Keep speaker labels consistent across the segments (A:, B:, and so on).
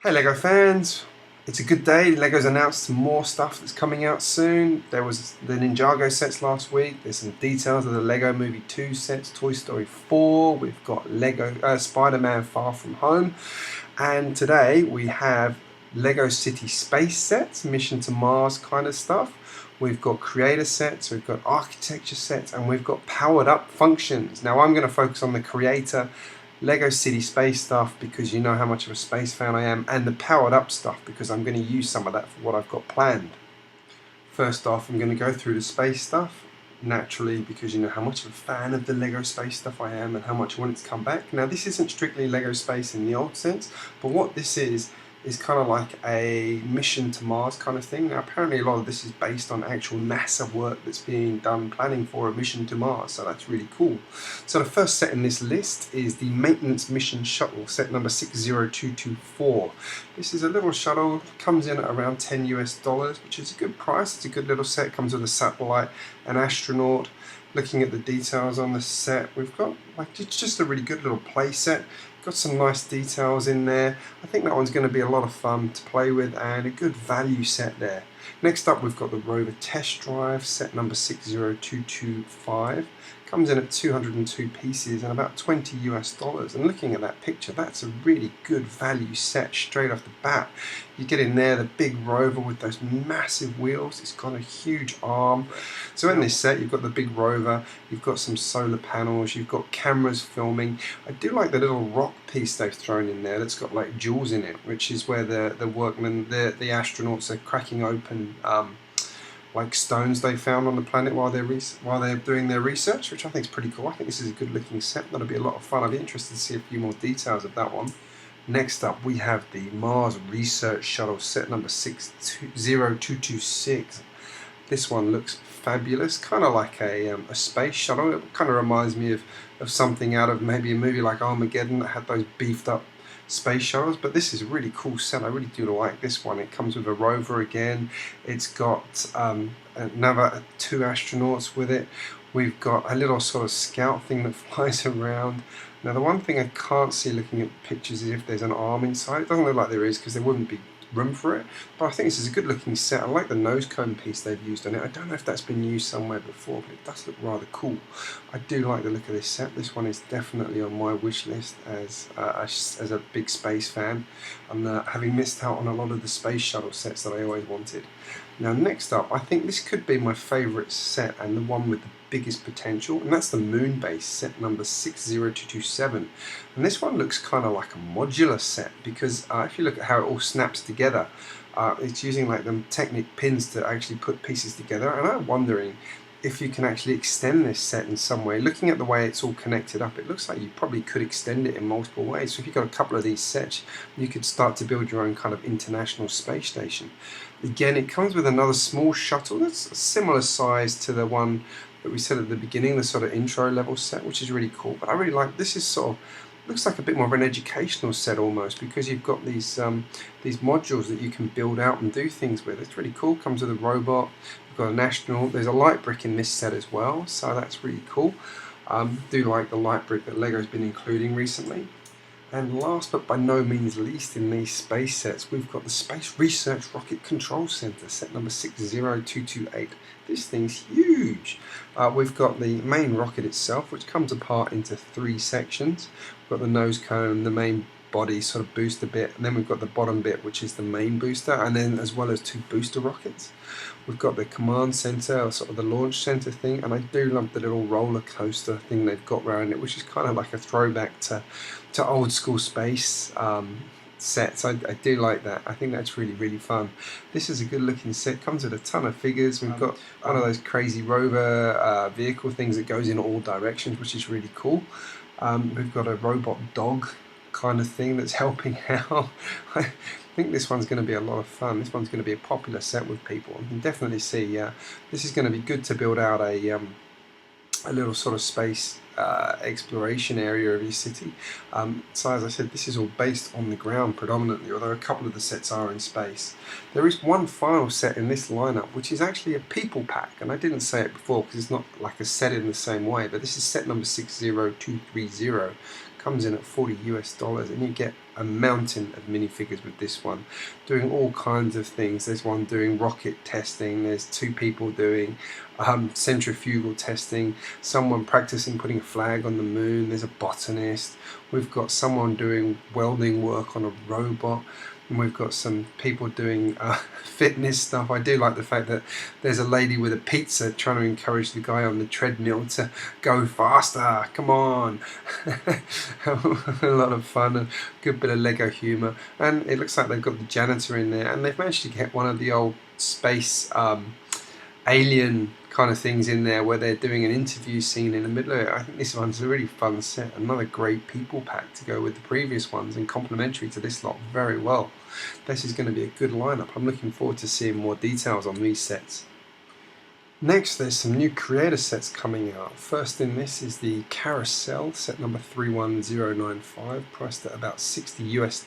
A: Hey Lego fans, it's a good day. Lego's announced some more stuff that's coming out soon. There was the Ninjago sets last week. There's some details of the Lego Movie 2 sets, Toy Story 4. We've got Lego Spider-Man Far From Home. And today we have Lego City Space sets, Mission to Mars kind of stuff. We've got creator sets, we've got architecture sets, and we've got powered up functions. Now I'm going to focus on the creator Lego City Space stuff because you know how much of a space fan I am, and the powered up stuff because I'm going to use some of that for what I've got planned. First off, I'm going to go through the space stuff, naturally, because you know how much of a fan of the Lego space stuff I am and how much I want it to come back. Now this isn't strictly Lego space in the old sense, but what this is kind of like a mission to Mars kind of thing. Now apparently a lot of this is based on actual NASA work that's being done planning for a mission to Mars, so that's really cool. So the first set in this list is the Maintenance Mission Shuttle, set number 60224. This is a little shuttle, comes in at around $10 US, which is a good price. It's a good little set, comes with a satellite, an astronaut. Looking at the details on the set, we've got it's just a really good little play set. Got some nice details in there. I think that one's going to be a lot of fun to play with and a good value set there. Next up we've got the Rover Test Drive, set number 60225. Comes in at 202 pieces and about $20 US. And looking at that picture, that's a really good value set straight off the bat. You get in there, the big Rover with those massive wheels. It's got a huge arm. So in this set, you've got the big Rover, you've got some solar panels, you've got cameras filming. I do like the little rock piece they've thrown in there that's got like jewels in it, which is where the workmen, the astronauts are cracking open like stones they found on the planet while they're doing their research, which I think is pretty cool. I think this is a good looking set. That'll be a lot of fun. I'd be interested to see a few more details of that one. Next up we have the Mars Research Shuttle, set number 60226. This one looks fabulous, kind of like a space shuttle. It kind of reminds me of something out of maybe a movie like Armageddon that had those beefed up space shuttles, but this is a really cool set. I really do like this one. It comes with a rover again. It's got another 2 astronauts with it. We've got a little sort of scout thing that flies around. Now the one thing I can't see looking at pictures is if there's an arm inside. It doesn't look like there is because there wouldn't be room for it, but I think this is a good looking set. I like the nose cone piece they've used on it. I don't know if that's been used somewhere before, but it does look rather cool. I do like the look of this set. This one is definitely on my wish list as a big space fan, and having missed out on a lot of the space shuttle sets that I always wanted. Now next up, I think this could be my favourite set and the one with the biggest potential, and that's the Moon Base, set number 60227. And this one looks kind of like a modular set because if you look at how it all snaps together, it's using like them Technic pins to actually put pieces together, and I'm wondering if you can actually extend this set in some way. Looking at the way it's all connected up, it looks like you probably could extend it in multiple ways. So if you've got a couple of these sets, you could start to build your own kind of international space station. Again, it comes with another small shuttle that's a similar size to the one that we said at the beginning, the sort of intro level set, which is really cool. But I really like this. Is sort of looks like a bit more of an educational set almost, because you've got these modules that you can build out and do things with. It's really cool. Comes with a robot. We've got an astronaut. There's a light brick in this set as well, so that's really cool. Do like the light brick that Lego's been including recently. And last but by no means least in these space sets, we've got the Space Research Rocket Control Center, set number 60228. This thing's huge. We've got the main rocket itself, which comes apart into 3 sections. We've got the nose cone, the main body sort of booster bit, and then we've got the bottom bit, which is the main booster, and then as well as 2 booster rockets. We've got the command center, or sort of the launch center thing, and I do love the little roller coaster thing they've got around it, which is kind of like a throwback to old school space sets. I do like that. I think that's really, really fun. This is a good looking set. Comes with a ton of figures. We've got one of those crazy rover vehicle things that goes in all directions, which is really cool. We've got a robot dog kind of thing that's helping out. I think this one's going to be a lot of fun. This one's going to be a popular set with people. You can definitely see this is going to be good to build out a little sort of space exploration area of your city. So as I said, this is all based on the ground predominantly, although a couple of the sets are in space. There is one final set in this lineup which is actually a people pack, and I didn't say it before because it's not like a set in the same way, but this is set number 60230. Comes in at $40 US, and you get a mountain of minifigures with this one, doing all kinds of things. There's one doing rocket testing, there's two people doing centrifugal testing, someone practicing putting a flag on the moon, there's a botanist, we've got someone doing welding work on a robot, and we've got some people doing fitness stuff. I do like the fact that there's a lady with a pizza trying to encourage the guy on the treadmill to go faster, come on. A lot of fun, a good bit of Lego humour, and it looks like they've got the janitor in there, and they've managed to get one of the old space alien kind of things in there where they're doing an interview scene in the middle of it. I think this one's a really fun set, another great people pack to go with the previous ones and complementary to this lot very well. This is going to be a good lineup. I'm looking forward to seeing more details on these sets. Next, there's some new creator sets coming out. First in this is the Carousel, set number 31095, priced at about $60 US.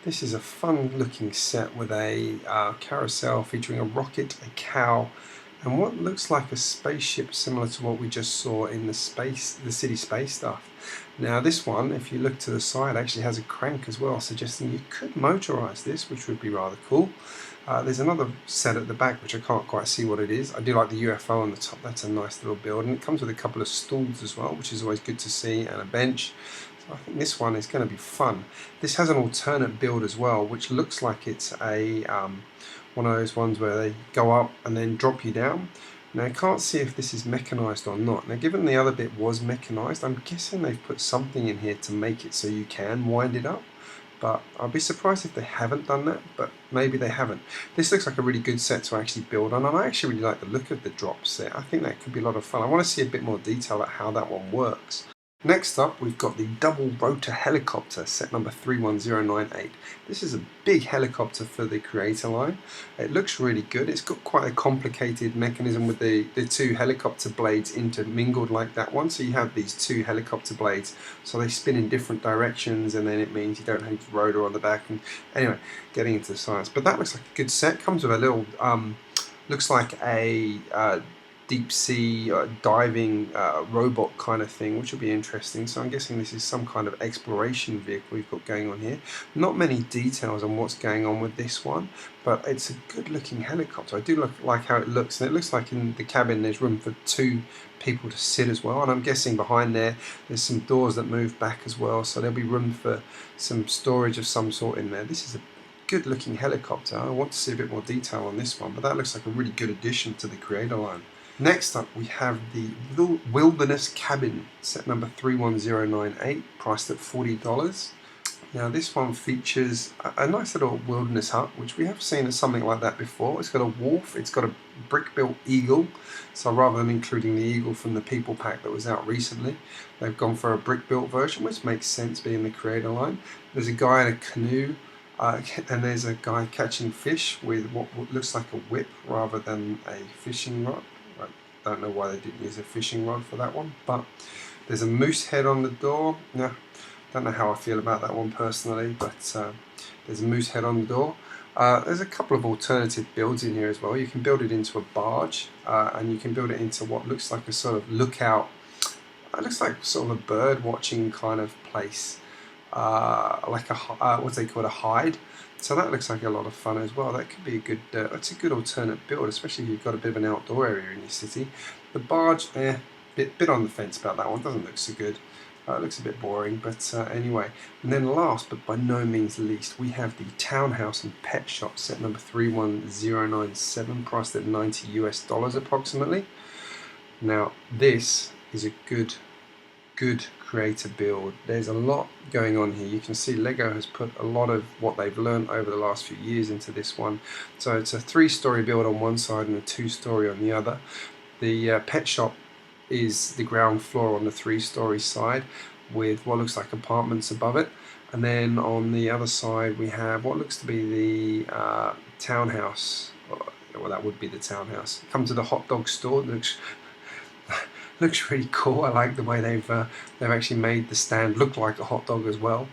A: This is a fun looking set with a carousel featuring a rocket, a cow, and what looks like a spaceship similar to what we just saw in the city space stuff. Now this one, if you look to the side, actually has a crank as well, suggesting you could motorize this, which would be rather cool. There's another set at the back which I can't quite see what it is. I do like the UFO on the top, that's a nice little build, and it comes with a couple of stools as well, which is always good to see, and a bench. So I think this one is going to be fun. This has an alternate build as well, which looks like it's a one of those ones where they go up and then drop you down. Now I can't see if this is mechanized or not. Now given the other bit was mechanized, I'm guessing they've put something in here to make it so you can wind it up. But I'll be surprised if they haven't done that, but maybe they haven't. This looks like a really good set to actually build on, and I actually really like the look of the drop set. I think that could be a lot of fun. I want to see a bit more detail at how that one works. Next up, we've got the double rotor helicopter, set number 31098. This is a big helicopter for the creator line. It looks really good. It's got quite a complicated mechanism with the two helicopter blades intermingled like that one. So you have these two helicopter blades, so they spin in different directions, and then it means you don't have the rotor on the back. And anyway, getting into the science. But that looks like a good set. Comes with a little, looks like a deep sea diving robot kind of thing, which will be interesting. So I'm guessing this is some kind of exploration vehicle we've got going on here. Not many details on what's going on with this one, but it's a good looking helicopter. I do like how it looks, and it looks like in the cabin there's room for two people to sit as well, and I'm guessing behind there's some doors that move back as well, so there'll be room for some storage of some sort in there. This is a good looking helicopter. I want to see a bit more detail on this one, but that looks like a really good addition to the creator line. Next up, we have the Wilderness Cabin, set number 31098, priced at $40. Now this one features a nice little wilderness hut, which we have seen as something like that before. It's got a wharf, it's got a brick-built eagle, so rather than including the eagle from the People Pack that was out recently, they've gone for a brick-built version, which makes sense being the creator line. There's a guy in a canoe, and there's a guy catching fish with what looks like a whip rather than a fishing rod. I don't know why they didn't use a fishing rod for that one, but there's a moose head on the door. Yeah, don't know how I feel about that one personally, but there's a moose head on the door. There's a couple of alternative builds in here as well. You can build it into a barge, and you can build it into what looks like a sort of lookout. It looks like sort of a bird watching kind of place, like a what's they call a hide. So that looks like a lot of fun as well. That could be a good, that's a good alternate build, especially if you've got a bit of an outdoor area in your city. The barge, bit on the fence about that one, doesn't look so good. It looks a bit boring, but anyway. And then last, but by no means least, we have the Townhouse and Pet Shop, set number 31097, priced at $90 US approximately. Now, this is a good creator build. There's a lot going on here. You can see Lego has put a lot of what they've learned over the last few years into this one. So it's a 3-story build on one side and a 2-story on the other. The pet shop is the ground floor on the 3-story side with what looks like apartments above it, and then on the other side we have what looks to be the townhouse. Well, that would be the townhouse. Come to the hot dog store. Looks really cool. I like the way they've actually made the stand look like a hot dog as well.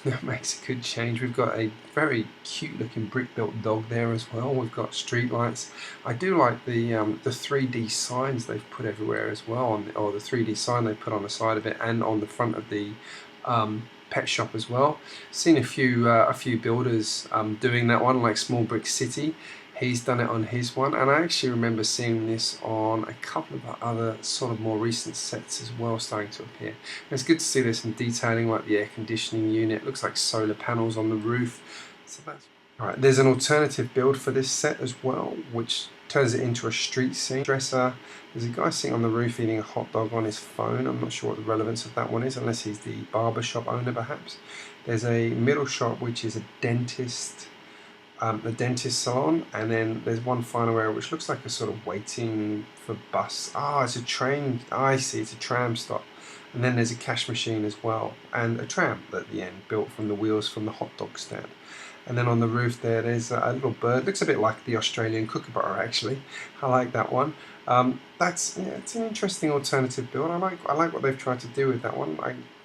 A: That makes a good change. We've got a very cute looking brick built dog there as well. We've got street lights. I do like the 3D signs they've put everywhere as well, or the 3D sign they put on the side of it and on the front of the pet shop as well. Seen a few builders doing that one, like Small Brick City. He's done it on his one, and I actually remember seeing this on a couple of other sort of more recent sets as well starting to appear. And it's good to see there's some detailing like the air conditioning unit. It looks like solar panels on the roof. So that's alright. There's an alternative build for this set as well, which turns it into a street scene dresser. There's a guy sitting on the roof eating a hot dog on his phone. I'm not sure what the relevance of that one is, unless he's the barber shop owner perhaps. There's a middle shop which is a dentist salon, and then there's one final area which looks like a sort of waiting for bus. It's a train. I see, it's a tram stop. And then there's a cash machine as well, and a tram at the end, built from the wheels from the hot dog stand. And then on the roof there's a little bird. Looks a bit like the Australian kookaburra actually. I like that one. It's an interesting alternative build. I like what they've tried to do with that one.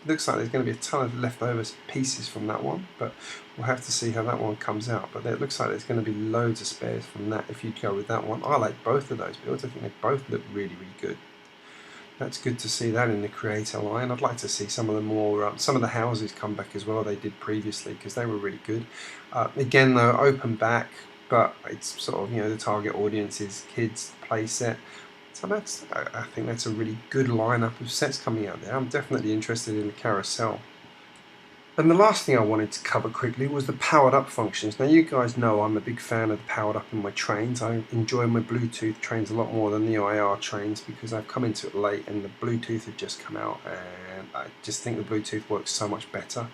A: Looks like there's going to be a ton of leftover pieces from that one, but we'll have to see how that one comes out. But it looks like there's going to be loads of spares from that if you go with that one. I like both of those builds. I think they both look really, really good. That's good to see that in the creator line. I'd like to see some of the more some of the houses come back as well they did previously, because they were really good. Again though, open back, but it's sort of, the target audience is kids play set. So I think that's a really good lineup of sets coming out there. I'm definitely interested in the Carousel. And the last thing I wanted to cover quickly was the powered up functions. Now you guys know I'm a big fan of the powered up in my trains. I enjoy my Bluetooth trains a lot more than the IR trains because I've come into it late and the Bluetooth had just come out, and I just think the Bluetooth works so much better.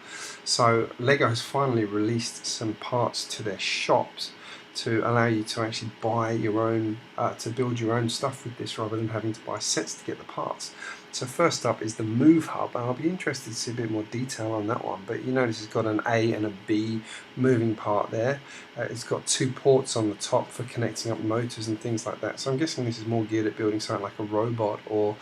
A: So Lego has finally released some parts to their shops to allow you to actually buy your own, to build your own stuff with this rather than having to buy sets to get the parts. So first up is the Move Hub. I'll be interested to see a bit more detail on that one, but you notice it's got an A and a B moving part there. It's got 2 ports on the top for connecting up motors and things like that. So I'm guessing this is more geared at building something like a robot or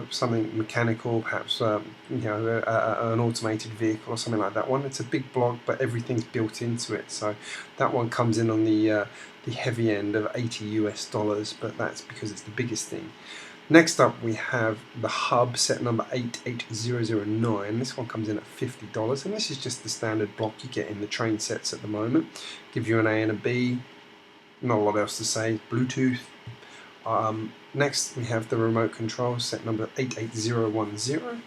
A: something mechanical, perhaps an automated vehicle or something like that one. It's a big block, but everything's built into it. So that one comes in on the heavy end of $80 US, but that's because it's the biggest thing. Next up we have the Hub set number 88009. This one comes in at $50, and this is just the standard block you get in the train sets at the moment. Gives you an A and a B. Not a lot else to say. Bluetooth. Next we have the remote control set number 88010.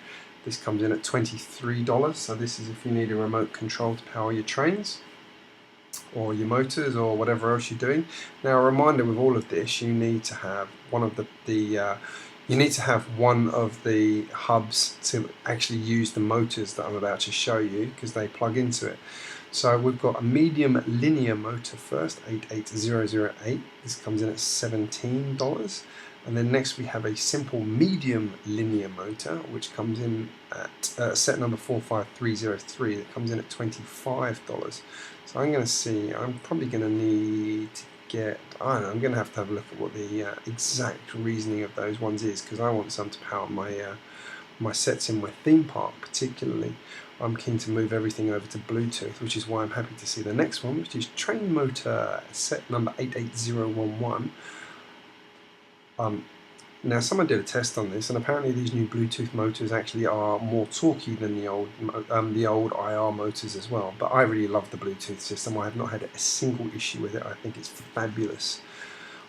A: This comes in at $23, so this is if you need a remote control to power your trains or your motors or whatever else you're doing. Now a reminder with all of this, you need to have one of the hubs to actually use the motors that I'm about to show you, because they plug into it. So we've got a medium linear motor first, 88008. This comes in at $17. And then next we have a simple medium linear motor, which comes in at set number 45303. That comes in at $25. So I'm probably going to need to get, I'm going to have a look at what the exact reasoning of those ones is, because I want some to power my sets in my theme park particularly. I'm keen to move everything over to Bluetooth, which is why I'm happy to see the next one, which is train motor set number 88011. Now someone did a test on this, and apparently these new Bluetooth motors actually are more torquey than the old IR motors as well. But I really love the Bluetooth system. I have not had a single issue with it. I think it's fabulous.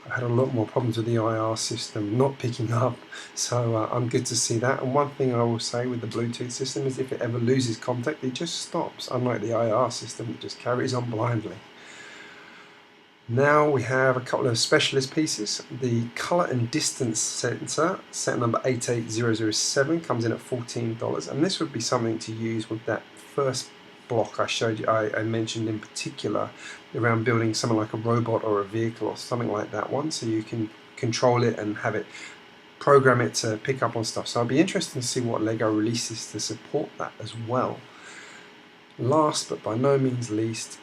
A: I've had a lot more problems with the IR system not picking up, so I'm good to see that. And one thing I will say with the Bluetooth system is if it ever loses contact, it just stops, unlike the IR system that just carries on blindly. Now we have a couple of specialist pieces. The color and distance sensor, set number 88007, comes in at $14, and this would be something to use with that first block I showed you, I mentioned in particular, around building something like a robot or a vehicle or something like that one, so you can control it and have it, program it to pick up on stuff. So I'll be interested to see what Lego releases to support that as well. Last but by no means least,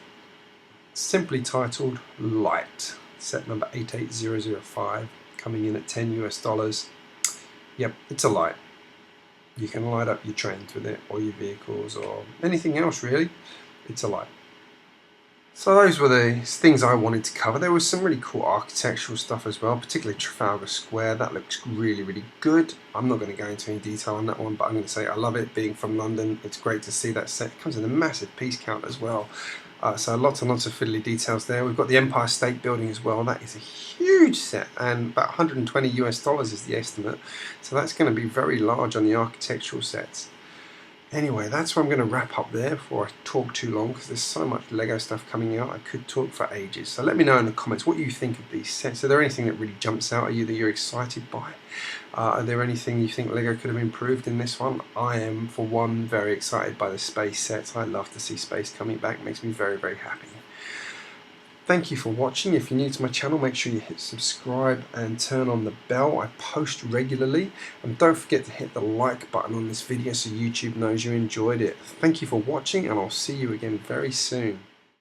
A: simply titled Light, set number 88005, coming in at $10 US. Yep, it's a light. You can light up your trains with it, or your vehicles, or anything else really. It's a light. So those were the things I wanted to cover. There was some really cool architectural stuff as well, particularly Trafalgar Square. That looks really, really good. I'm not going to go into any detail on that one, but I'm going to say I love it. Being from London, it's great to see that set. It comes in a massive piece count as well. So lots and lots of fiddly details there. We've got the Empire State Building as well. That is a huge set, and about 120 US dollars is the estimate. So that's going to be very large on the architectural sets. Anyway, that's where I'm going to wrap up there before I talk too long, because there's so much Lego stuff coming out. I could talk for ages. So let me know in the comments what you think of these sets. Are there anything that really jumps out at you that you're excited by? Are there anything you think Lego could have improved in this one? I am, for one, very excited by the space sets. I love to see space coming back. It makes me very, very happy. Thank you for watching. If you're new to my channel, make sure you hit subscribe and turn on the bell. I post regularly. And don't forget to hit the like button on this video so YouTube knows you enjoyed it. Thank you for watching, and I'll see you again very soon.